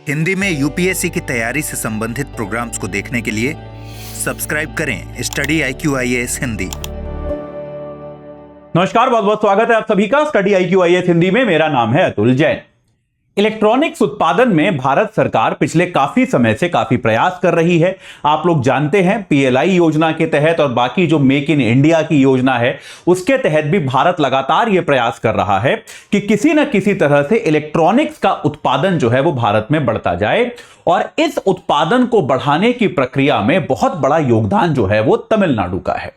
हिंदी में यूपीएससी की तैयारी से संबंधित प्रोग्राम्स को देखने के लिए सब्सक्राइब करें स्टडी IQ IAS हिंदी। नमस्कार, बहुत बहुत स्वागत है आप सभी का स्टडी IQ IAS हिंदी में। मेरा नाम है अतुल जैन। इलेक्ट्रॉनिक्स उत्पादन में भारत सरकार पिछले काफी समय से काफी प्रयास कर रही है। आप लोग जानते हैं PLI योजना के तहत और बाकी जो मेक इन इंडिया की योजना है उसके तहत भी भारत लगातार यह प्रयास कर रहा है कि किसी न किसी तरह से इलेक्ट्रॉनिक्स का उत्पादन जो है वो भारत में बढ़ता जाए। और इस उत्पादन को बढ़ाने की प्रक्रिया में बहुत बड़ा योगदान जो है वो तमिलनाडु का है।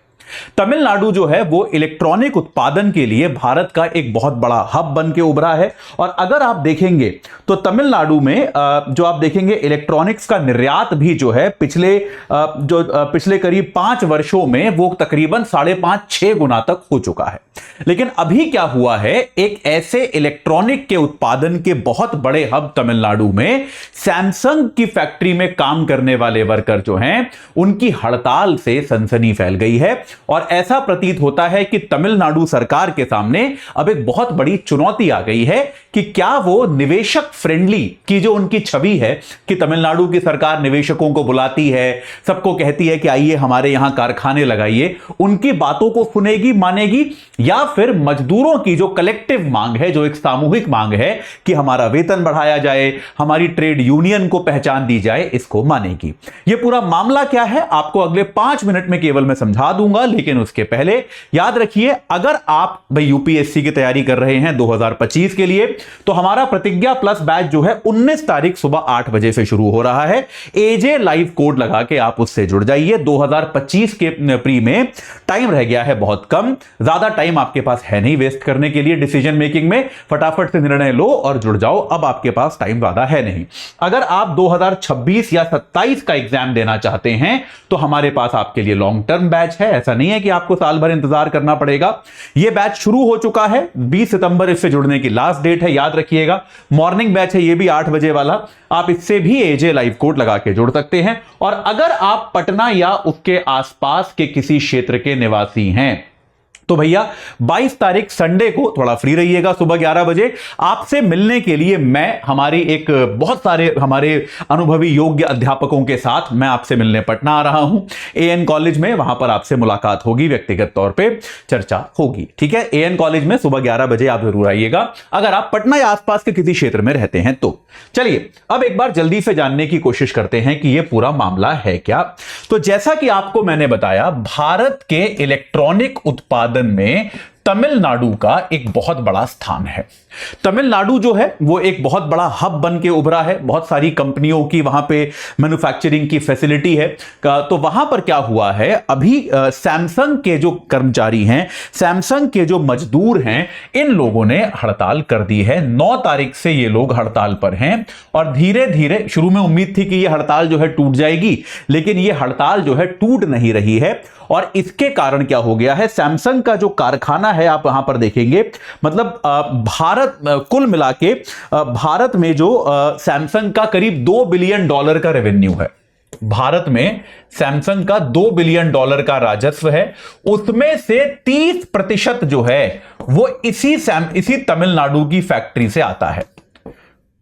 तमिलनाडु जो है वो इलेक्ट्रॉनिक उत्पादन के लिए भारत का एक बहुत बड़ा हब बन के उभरा है। और अगर आप देखेंगे तो तमिलनाडु में जो आप देखेंगे इलेक्ट्रॉनिक्स का निर्यात भी जो है पिछले करीब 5 वर्षों में वो तकरीबन 5.5-6 गुना तक हो चुका है। लेकिन अभी क्या हुआ है, एक ऐसे इलेक्ट्रॉनिक के उत्पादन के बहुत बड़े हब तमिलनाडु में सैमसंग की फैक्ट्री में काम करने वाले वर्कर जो हैं उनकी हड़ताल से सनसनी फैल गई है। और ऐसा प्रतीत होता है कि तमिलनाडु सरकार के सामने अब एक बहुत बड़ी चुनौती आ गई है कि क्या वो निवेशक फ्रेंडली की जो उनकी छवि है कि तमिलनाडु की सरकार निवेशकों को बुलाती है, सबको कहती है कि आइए हमारे यहां कारखाने लगाइए, उनकी बातों को सुनेगी, मानेगी, या फिर मजदूरों की जो कलेक्टिव मांग है, जो एक सामूहिक मांग है कि हमारा वेतन बढ़ाया जाए, हमारी ट्रेड यूनियन को पहचान दी जाए, इसको मानेगी। यह पूरा मामला क्या है आपको अगले 5 मिनट में केवल मैं समझा दूंगा। लेकिन उसके पहले याद रखिए, अगर आप भाई यूपीएससी की तैयारी कर रहे हैं 2025 के लिए, तो हमारा प्रतिज्ञा प्लस बैच जो है 19 तारीख सुबह 8 बजे से शुरू हो रहा है। एजे लाइव कोड लगा के आप उससे जुड़ जाइए। 2025 के प्री में टाइम रह गया है बहुत कम, ज्यादा टाइम आपके पास है नहीं वेस्ट करने के लिए डिसीजन मेकिंग में। फटाफट से निर्णय लो और जुड़ जाओ, अब आपके पास टाइम ज्यादा है नहीं। अगर आप 2026 या 27 का एग्जाम देना चाहते हैं तो हमारे पास आपके लिए लॉन्ग टर्म बैच है। ऐसा नहीं है कि आपको साल भर इंतजार करना पड़ेगा। यह बैच शुरू हो चुका है, 20 सितंबर इससे जुड़ने की लास्ट डेट है, याद रखिएगा। मॉर्निंग बैच है, यह भी 8 बजे वाला। आप इससे भी एजे लाइव कोड लगा के जुड़ सकते हैं। और अगर आप पटना या उसके आसपास के किसी क्षेत्र के निवासी हैं तो भैया 22 तारीख संडे को थोड़ा फ्री रहिएगा सुबह 11 बजे। आपसे मिलने के लिए मैं बहुत सारे हमारे अनुभवी योग्य अध्यापकों के साथ मैं आपसे मिलने पटना आ रहा हूं AN कॉलेज में। वहां पर आपसे मुलाकात होगी, व्यक्तिगत तौर पे चर्चा होगी, ठीक है। AN कॉलेज में सुबह 11 बजे आप जरूर आइएगा अगर आप पटना या आसपास के किसी क्षेत्र में रहते हैं तो। चलिए अब एक बार जल्दी से जानने की कोशिश करते हैं कि यह पूरा मामला है क्या। तो जैसा कि आपको मैंने बताया, भारत के इलेक्ट्रॉनिक उत्पादन में तमिलनाडु का एक बहुत बड़ा स्थान है। तमिलनाडु जो है वो एक बहुत बड़ा हब बन के उभरा है। बहुत सारी कंपनियों की वहां पे मैन्युफैक्चरिंग की फैसिलिटी है। तो वहां पर क्या हुआ है, अभी सैमसंग के जो कर्मचारी हैं, सैमसंग के जो मजदूर हैं, इन लोगों ने हड़ताल कर दी है। 9 तारीख से ये लोग हड़ताल पर हैं। और धीरे धीरे शुरू में उम्मीद थी कि ये हड़ताल जो है टूट जाएगी, लेकिन ये हड़ताल जो है टूट नहीं रही है। और इसके कारण क्या हो गया है, सैमसंग का जो कारखाना है आप वहां पर देखेंगे, मतलब कुल मिला के भारत में जो सैमसंग का करीब $2 बिलियन का रेवेन्यू है। भारत में सैमसंग का $2 बिलियन का राजस्व है। उसमें से 30% जो है वो इसी तमिलनाडु की फैक्ट्री से आता है।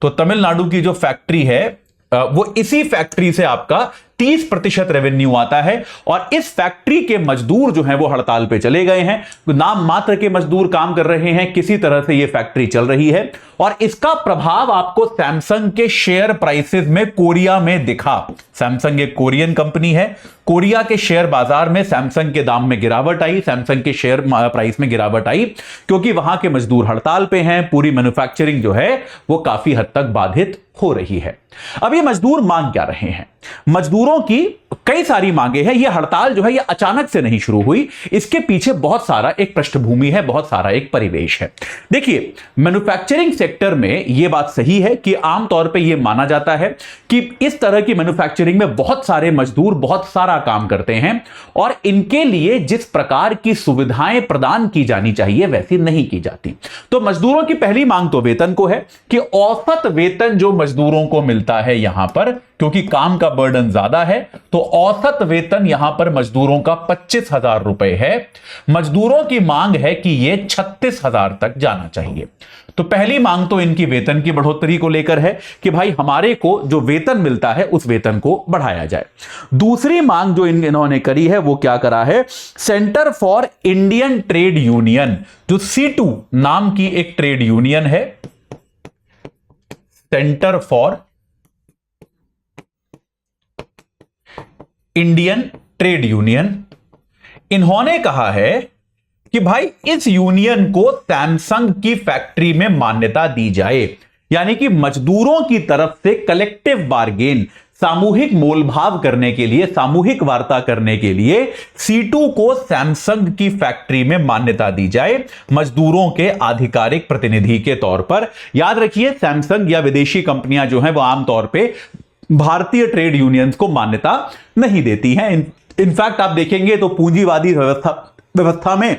तो तमिलनाडु की जो फैक्ट्री है वो इसी फैक्ट्री से आपका 30% रेवेन्यू आता है। और इस फैक्ट्री के मजदूर जो हैं वो हड़ताल पे चले गए हैं। नाम मात्र के मजदूर काम कर रहे हैं, किसी तरह से ये फैक्ट्री चल रही है। और इसका प्रभाव आपको सैमसंग के शेयर प्राइसेस में कोरिया में दिखा। सैमसंग एक कोरियन कंपनी है। कोरिया के शेयर बाजार में सैमसंग के दाम में गिरावट आई, सैमसंग के शेयर प्राइस में गिरावट आई, क्योंकि वहां के मजदूर हड़ताल पे हैं। पूरी मैन्युफैक्चरिंग जो है वो काफी हद तक बाधित हो रही है। अब ये मजदूर मांग क्या रहे हैं? मजदूरों की कई सारी मांगे हैं। यह हड़ताल जो है यह अचानक से नहीं शुरू हुई, इसके पीछे बहुत सारा एक पृष्ठभूमि है, बहुत सारा एक परिवेश है। देखिए, मैन्युफैक्चरिंग सेक्टर में यह बात सही है कि आमतौर पे यह माना जाता है कि इस तरह की मैन्युफैक्चरिंग में बहुत सारे मजदूर बहुत सारा काम करते हैं और इनके लिए जिस प्रकार की सुविधाएं प्रदान की जानी चाहिए वैसी नहीं की जाती। तो मजदूरों की पहली मांग तो वेतन को है कि औसत वेतन जो मजदूरों को मिलता है यहां पर क्योंकि काम का बर्डन ज्यादा है, तो औसत वेतन यहां पर मजदूरों का 25,000 रुपए है। मजदूरों की मांग है कि यह 36,000 तक जाना चाहिए। तो पहली मांग तो इनकी वेतन की बढ़ोतरी को लेकर है कि भाई हमारे को जो वेतन मिलता है उस वेतन को बढ़ाया जाए। दूसरी मांग जो इन्होंने करी है वो क्या करा है, centre for Indian trade union, जो C2 नाम की एक ट्रेड यूनियन है, centre for Indian trade union, इन्होंने कहा है कि भाई इस यूनियन को सैमसंग की फैक्ट्री में मान्यता दी जाए, यानी कि मजदूरों की तरफ से कलेक्टिव बार्गेन, सामूहिक मोलभाव करने के लिए, सामूहिक वार्ता करने के लिए C2 को सैमसंग की फैक्ट्री में मान्यता दी जाए मजदूरों के आधिकारिक प्रतिनिधि के तौर पर। याद रखिए, सैमसंग या विदेशी कंपनियां जो हैं वो आमतौर पे भारतीय ट्रेड यूनियंस को मान्यता नहीं देती हैं। इनफैक्ट आप देखेंगे तो पूंजीवादी व्यवस्था में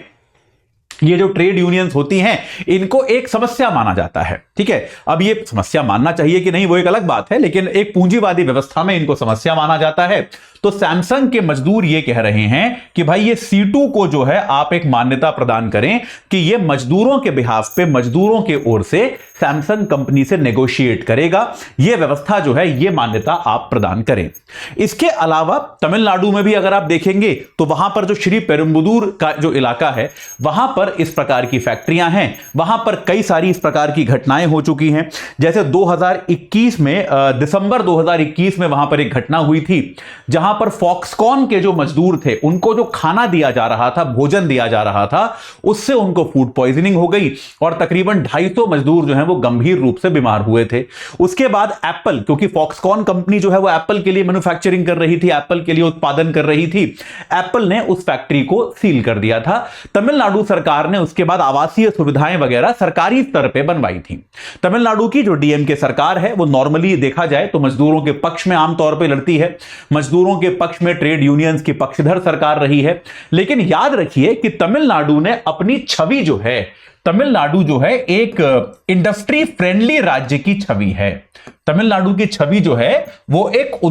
ये जो ट्रेड यूनियंस होती हैं इनको एक समस्या माना जाता है। ठीक है, अब ये समस्या मानना चाहिए कि नहीं वो एक अलग बात है, लेकिन एक पूंजीवादी व्यवस्था में इनको समस्या माना जाता है। तो सैमसंग के मजदूर ये कह रहे हैं कि भाई ये C2 को जो है आप एक मान्यता प्रदान करें कि ये मजदूरों के बिहाफ पे, मजदूरों के ओर से सैमसंग कंपनी से नेगोशिएट करेगा, ये व्यवस्था जो है ये मान्यता आप प्रदान करें। इसके अलावा तमिलनाडु में भी अगर आप देखेंगे तो वहां पर जो श्री पेरुम्बदूर का जो इलाका है वहां पर इस प्रकार की फैक्ट्रियां हैं, वहां पर कई सारी इस प्रकार की घटनाएं हो चुकी हैं। जैसे 2021 में दिसंबर 2021 में वहां पर एक घटना हुई थी जहां पर फॉक्सकॉन के जो मजदूर थे उनको जो खाना दिया जा रहा था, भोजन दिया जा रहा था, उससे उनको फूड पॉइजनिंग हो गई और तकरीबन 250 मजदूर जो हैं वो गंभीर रूप से बीमार हुए थे। उसके बाद एप्पल, क्योंकि फॉक्सकॉन कंपनी जो है वो एप्पल के लिए मैन्युफैक्चरिंग कर रही थी, एप्पल के लिए उत्पादन कर रही थी, एप्पल ने उस फैक्ट्री को सील कर दिया था। तमिलनाडु सरकार ने उसके बाद आवासीय सुविधाएं वगैरह सरकारी स्तर पर बनवाई थी। तमिलनाडु की जो डीएमके सरकार है वो नॉर्मली देखा जाए तो मजदूरों के पक्ष में आमतौर पर लड़ती है, मजदूरों के पक्ष में ट्रेड यूनियंस की पक्षधर सरकार रही है। लेकिन याद रखिए कि तमिलनाडु ने अपनी छवि जो है, तमिलनाडु जो है एक इंडस्ट्री फ्रेंडली राज्य की छवि है। तमिलनाडु की छवि जो है वो एक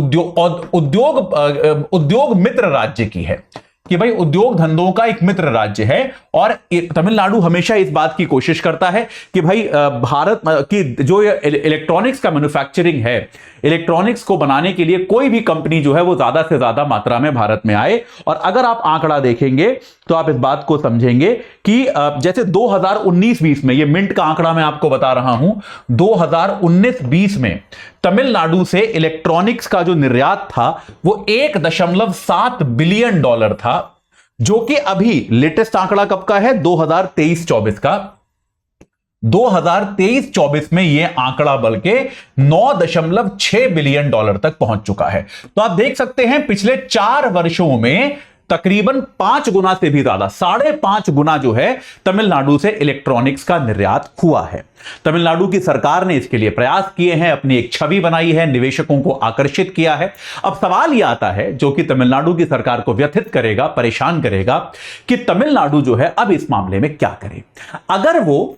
उद्योग मित्र राज्य की है कि भाई उद्योग धंधों का एक मित्र राज्य है। और तमिलनाडु हमेशा इस बात की कोशिश करता है कि भाई भारत की जो इलेक्ट्रॉनिक्स का मैन्युफैक्चरिंग है, इलेक्ट्रॉनिक्स को बनाने के लिए कोई भी कंपनी जो है वो ज्यादा से ज्यादा मात्रा में भारत में आए। और अगर आप आंकड़ा देखेंगे तो आप इस बात को समझेंगे कि जैसे 2019-20 में, ये मिंट का आंकड़ा मैं आपको बता रहा हूं, 2019-20 में तमिलनाडु से इलेक्ट्रॉनिक्स का जो निर्यात था वो $1.7 बिलियन था, जो कि अभी लेटेस्ट आंकड़ा कब का है, 2023-24 का। 2023-24 में यह आंकड़ा बल्कि $9.6 बिलियन तक पहुंच चुका है। तो आप देख सकते हैं पिछले 4 वर्षों में तकरीबन 5 गुना से भी ज्यादा, 5.5 गुना जो है तमिलनाडु से इलेक्ट्रॉनिक्स का निर्यात हुआ है। तमिलनाडु की सरकार ने इसके लिए प्रयास किए हैं, अपनी एक छवि बनाई है, निवेशकों को आकर्षित किया है। अब सवाल यह आता है जो कि तमिलनाडु की सरकार को व्यथित करेगा, परेशान करेगा, कि तमिलनाडु जो है अब इस मामले में क्या करे। अगर वो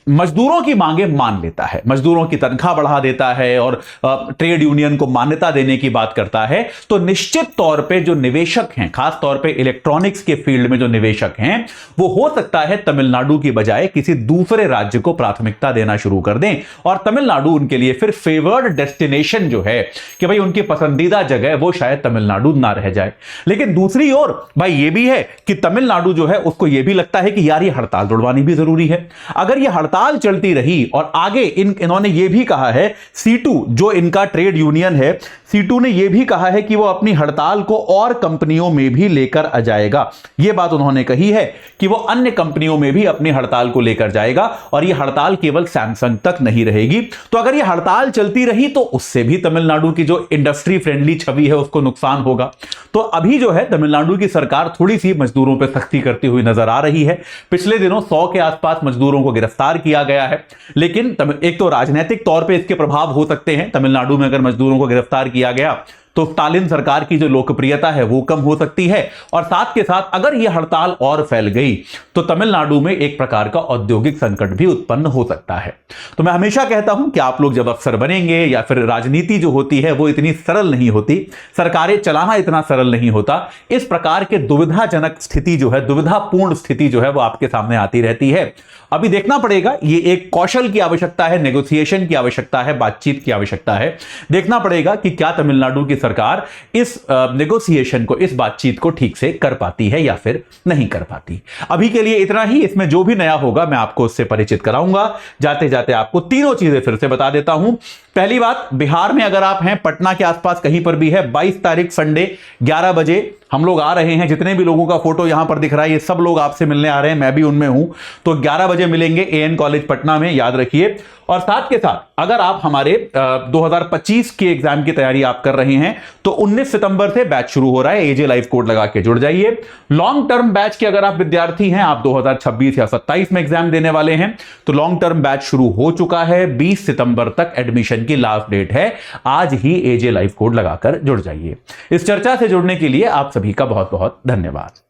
मजदूरों की मांगे मान लेता है, मजदूरों की तनख्वाह बढ़ा देता है और ट्रेड यूनियन को मान्यता देने की बात करता है, तो निश्चित तौर पे जो निवेशक हैं, खास तौर पे इलेक्ट्रॉनिक्स के फील्ड में जो निवेशक हैं, वो हो सकता है तमिलनाडु की बजाय किसी दूसरे राज्य को प्राथमिकता देना शुरू कर दें और तमिलनाडु उनके लिए फिर फेवर्ड डेस्टिनेशन जो है कि भाई उनकी पसंदीदा जगह वो शायद तमिलनाडु ना रह जाए। लेकिन दूसरी ओर भाई ये भी है कि तमिलनाडु जो है उसको ये भी लगता है कि यार ये हड़ताल तोड़वानी भी जरूरी है। अगर ये हड़ताल चलती रही और आगे इन्होंने ये भी कहा है, C2 जो इनका ट्रेड यूनियन है, C2 ने यह भी कहा है कि वो अपनी हड़ताल को और कंपनियों में भी लेकर आ जाएगा। यह बात उन्होंने कही है कि वो अन्य कंपनियों में भी अपनी हड़ताल को लेकर जाएगा और यह हड़ताल केवल सैमसंग तक नहीं रहेगी। तो अगर यह हड़ताल चलती रही तो उससे भी तमिलनाडु की जो इंडस्ट्री फ्रेंडली छवि है उसको नुकसान होगा। तो अभी जो है तमिलनाडु की सरकार थोड़ी सी मजदूरों पर सख्ती करती हुई नजर आ रही है। पिछले दिनों 100 के आसपास मजदूरों को गिरफ्तार किया गया है। लेकिन एक तो राजनीतिक तौर पे इसके प्रभाव हो सकते हैं, तमिलनाडु में अगर मजदूरों को गिरफ्तार किया गया तो स्टालिन सरकार की जो लोकप्रियता है वो कम हो सकती है, और साथ के साथ अगर यह हड़ताल और फैल गई तो तमिलनाडु में एक प्रकार का औद्योगिक संकट भी उत्पन्न हो सकता है। तो मैं हमेशा कहता हूं कि आप लोग जब अफसर बनेंगे या फिर राजनीति जो होती है वो इतनी सरल नहीं होती, सरकारें चलाना इतना सरल नहीं होता। इस प्रकार के दुविधाजनक स्थिति जो है, दुविधापूर्ण स्थिति जो है वो आपके सामने आती रहती है। अभी देखना पड़ेगा, ये एक कौशल की आवश्यकता है, नेगोशिएशन की आवश्यकता है, बातचीत की आवश्यकता है। देखना पड़ेगा कि क्या तमिलनाडु की सरकार इस नेगोशिएशन को, इस बातचीत को ठीक से कर पाती है या फिर नहीं कर पाती। अभी के लिए इतना ही। इसमें जो भी नया होगा मैं आपको उससे परिचित कराऊंगा। जाते जाते आपको तीनों चीजें फिर से बता देता हूं। पहली बात, बिहार में अगर आप हैं, पटना के आसपास कहीं पर भी है, 22 तारीख संडे 11 बजे हम लोग आ रहे हैं। जितने भी लोगों का फोटो यहां पर दिख रहा है ये सब लोग आपसे मिलने आ रहे हैं, मैं भी उनमें हूं। तो 11 बजे मिलेंगे एएन कॉलेज पटना में, याद रखिए। और साथ के साथ अगर आप हमारे 2025 के एग्जाम की तैयारी आप कर रहे हैं तो 19 सितंबर से बैच शुरू हो रहा है। एजे लाइव कोड लगा के जुड़ जाइए। लॉन्ग टर्म बैच के अगर आप विद्यार्थी हैं, आप 2026 या 27 में एग्जाम देने वाले हैं, तो लॉन्ग टर्म बैच शुरू हो चुका है। 20 सितंबर तक एडमिशन की लास्ट डेट है। आज ही एजे लाइव कोड लगाकर जुड़ जाइए। इस चर्चा से जुड़ने के लिए आप सभी का बहुत बहुत धन्यवाद।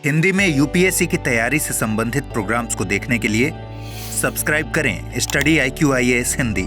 हिंदी में यूपीएससी की तैयारी से संबंधित प्रोग्राम्स को देखने के लिए सब्सक्राइब करें स्टडी IQ IAS हिंदी।